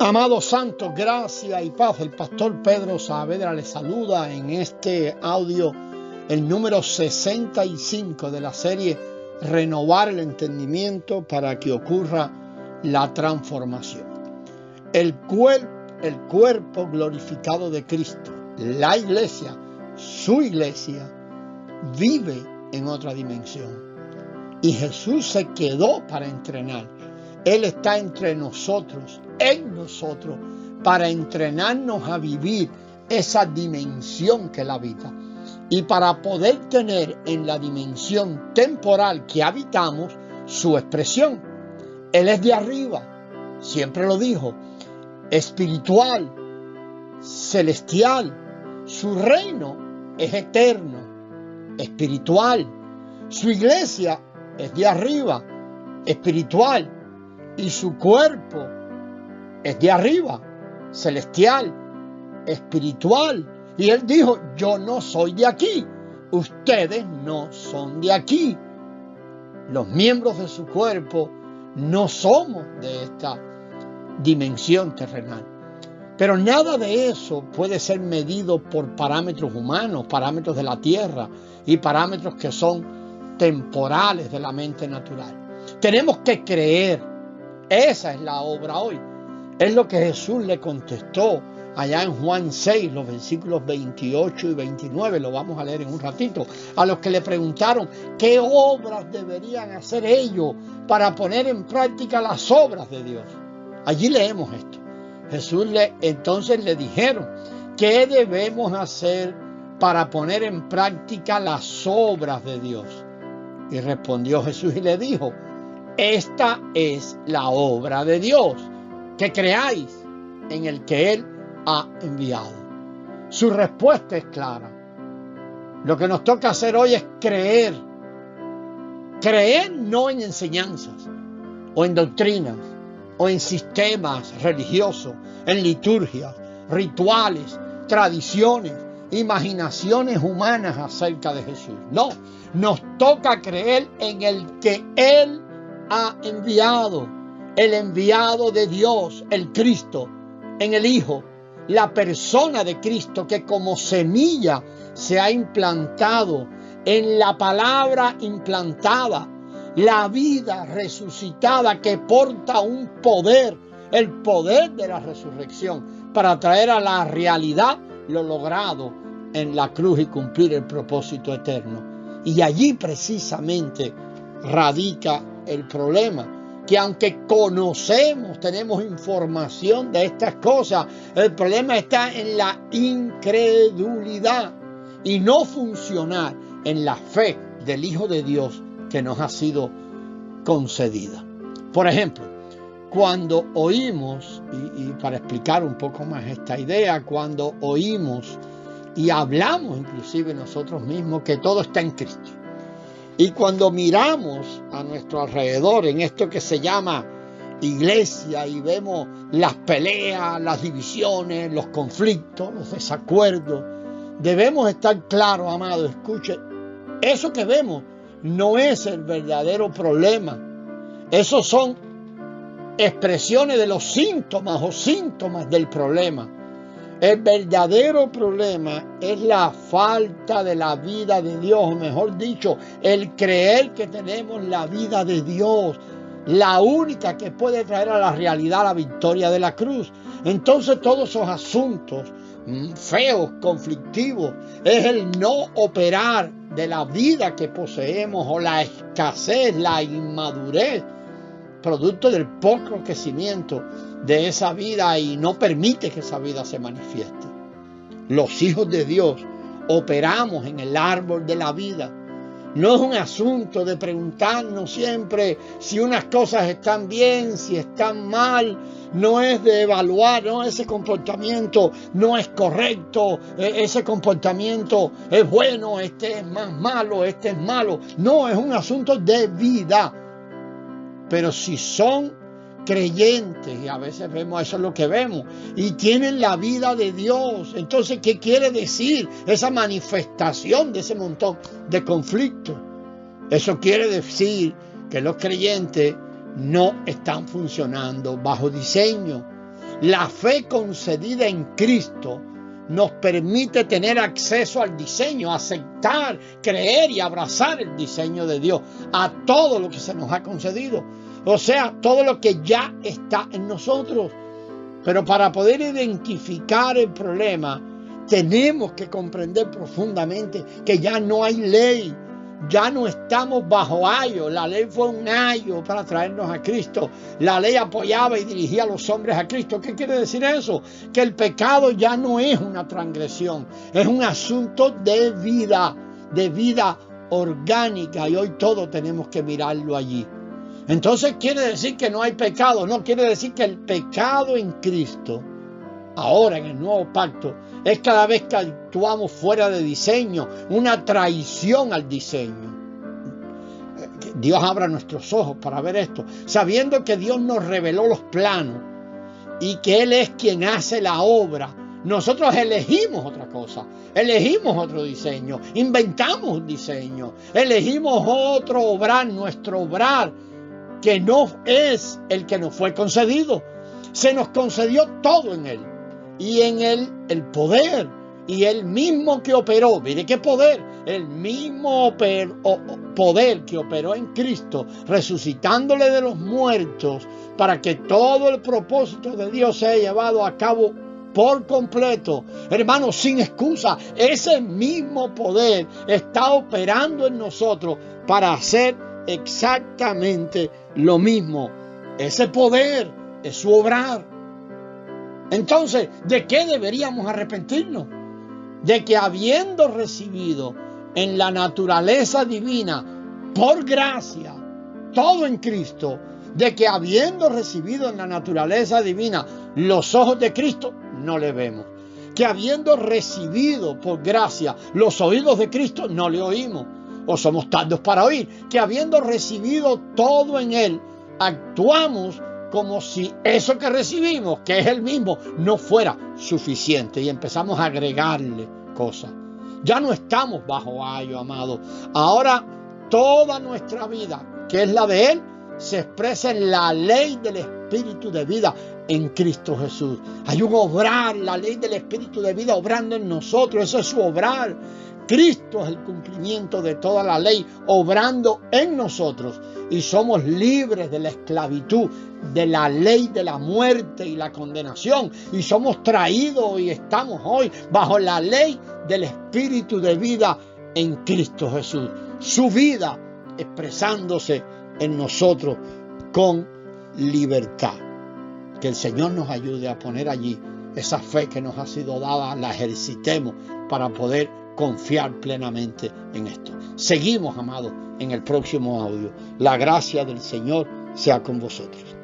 Amados santos, gracia y paz. El pastor Pedro Saavedra les saluda en este audio, el número 65 de la serie Renovar el entendimiento para que ocurra la transformación. El cuerpo glorificado de Cristo, la iglesia, su iglesia, vive en otra dimensión. Y Jesús se quedó para entrenar. Él está entre nosotros, en nosotros, para entrenarnos a vivir esa dimensión que Él habita. Y para poder tener en la dimensión temporal que habitamos su expresión. Él es de arriba, siempre lo dijo, espiritual, celestial. Su reino es eterno, espiritual. Su iglesia es de arriba, espiritual. Y su cuerpo es de arriba, celestial, espiritual. Y Él dijo, yo no soy de aquí, ustedes no son de aquí. Los miembros de su cuerpo no somos de esta dimensión terrenal. Pero nada de eso puede ser medido por parámetros humanos, parámetros de la tierra y parámetros que son temporales de la mente natural. Tenemos que creer. Esa es la obra hoy. Es lo que Jesús le contestó allá en Juan 6, los versículos 28 y 29. Lo vamos a leer en un ratito. A los que le preguntaron qué obras deberían hacer ellos para poner en práctica las obras de Dios. Allí leemos esto. Entonces le dijeron, ¿qué debemos hacer para poner en práctica las obras de Dios? Y respondió Jesús y le dijo, esta es la obra de Dios, que creáis en el que Él ha enviado. Su respuesta es clara. Lo que nos toca hacer hoy es creer. Creer no en enseñanzas, o en doctrinas, o en sistemas religiosos, en liturgias, rituales, tradiciones, imaginaciones humanas acerca de Jesús. No, nos toca creer en el que Él ha enviado, el enviado de Dios, el Cristo, en el Hijo, la persona de Cristo que como semilla se ha implantado en la palabra implantada, la vida resucitada que porta un poder, el poder de la resurrección, para traer a la realidad lo logrado en la cruz y cumplir el propósito eterno. Y allí precisamente radica el problema, que aunque conocemos, tenemos información de estas cosas, el problema está en la incredulidad y no funcionar en la fe del Hijo de Dios que nos ha sido concedida. Por ejemplo, cuando oímos, y para explicar un poco más esta idea, cuando oímos y hablamos inclusive nosotros mismos que todo está en Cristo. Y cuando miramos a nuestro alrededor en esto que se llama iglesia y vemos las peleas, las divisiones, los conflictos, los desacuerdos, debemos estar claros, amados, escuche, eso que vemos no es el verdadero problema. Esos son expresiones de los síntomas o síntomas del problema. El verdadero problema es la falta de la vida de Dios, o mejor dicho, el creer que tenemos la vida de Dios, la única que puede traer a la realidad la victoria de la cruz. Entonces todos esos asuntos feos, conflictivos, es el no operar de la vida que poseemos o la escasez, la inmadurez, producto del poco crecimiento de esa vida y no permite que esa vida se manifieste. Los hijos de Dios operamos en el árbol de la vida. No es un asunto de preguntarnos siempre si unas cosas están bien, si están mal. No es de evaluar, no, ese comportamiento no es correcto, ese comportamiento es bueno, este es más malo, este es malo. No, es un asunto de vida. Pero si son creyentes, y a veces vemos, eso es lo que vemos, y tienen la vida de Dios, entonces, ¿qué quiere decir esa manifestación de ese montón de conflictos? Eso quiere decir que los creyentes no están funcionando bajo diseño. La fe concedida en Cristo nos permite tener acceso al diseño, aceptar, creer y abrazar el diseño de Dios, a todo lo que se nos ha concedido. O sea, todo lo que ya está en nosotros. Pero para poder identificar el problema, tenemos que comprender profundamente que ya no hay ley. Ya no estamos bajo ayo. La ley fue un ayo para traernos a Cristo. La ley apoyaba y dirigía a los hombres a Cristo. ¿Qué quiere decir eso? Que el pecado ya no es una transgresión. Es un asunto de vida orgánica. Y hoy todo tenemos que mirarlo allí. Entonces quiere decir que no hay pecado. No, quiere decir que el pecado en Cristo, ahora en el nuevo pacto, es cada vez que actuamos fuera de diseño, una traición al diseño. Dios abra nuestros ojos para ver esto, sabiendo que Dios nos reveló los planos y que Él es quien hace la obra. Nosotros elegimos otra cosa, elegimos otro diseño, inventamos un diseño, elegimos otro obrar, nuestro obrar, que no es el que nos fue concedido. Se nos concedió todo en Él. Y en Él el poder, y Él mismo que operó, mire qué poder, el mismo poder que operó en Cristo, resucitándole de los muertos, para que todo el propósito de Dios sea llevado a cabo por completo. Hermanos, sin excusa, ese mismo poder está operando en nosotros para hacer exactamente lo mismo. Ese poder es su obrar. Entonces, ¿de qué deberíamos arrepentirnos? De que habiendo recibido en la naturaleza divina, por gracia, todo en Cristo, de que habiendo recibido en la naturaleza divina los ojos de Cristo, no le vemos. Que habiendo recibido por gracia los oídos de Cristo, no le oímos. O somos tardos para oír. Que habiendo recibido todo en Él, actuamos como si eso que recibimos, que es el mismo, no fuera suficiente. Y empezamos a agregarle cosas. Ya no estamos bajo ayo, amado. Ahora toda nuestra vida, que es la de Él, se expresa en la ley del Espíritu de vida en Cristo Jesús. Hay un obrar, la ley del Espíritu de vida obrando en nosotros. Eso es su obrar. Cristo es el cumplimiento de toda la ley, obrando en nosotros. Y somos libres de la esclavitud, de la ley de la muerte y la condenación. Y somos traídos y estamos hoy bajo la ley del Espíritu de vida en Cristo Jesús. Su vida expresándose en nosotros con libertad. Que el Señor nos ayude a poner allí esa fe que nos ha sido dada, la ejercitemos para poder confiar plenamente en esto. Seguimos, amados, en el próximo audio. La gracia del Señor sea con vosotros.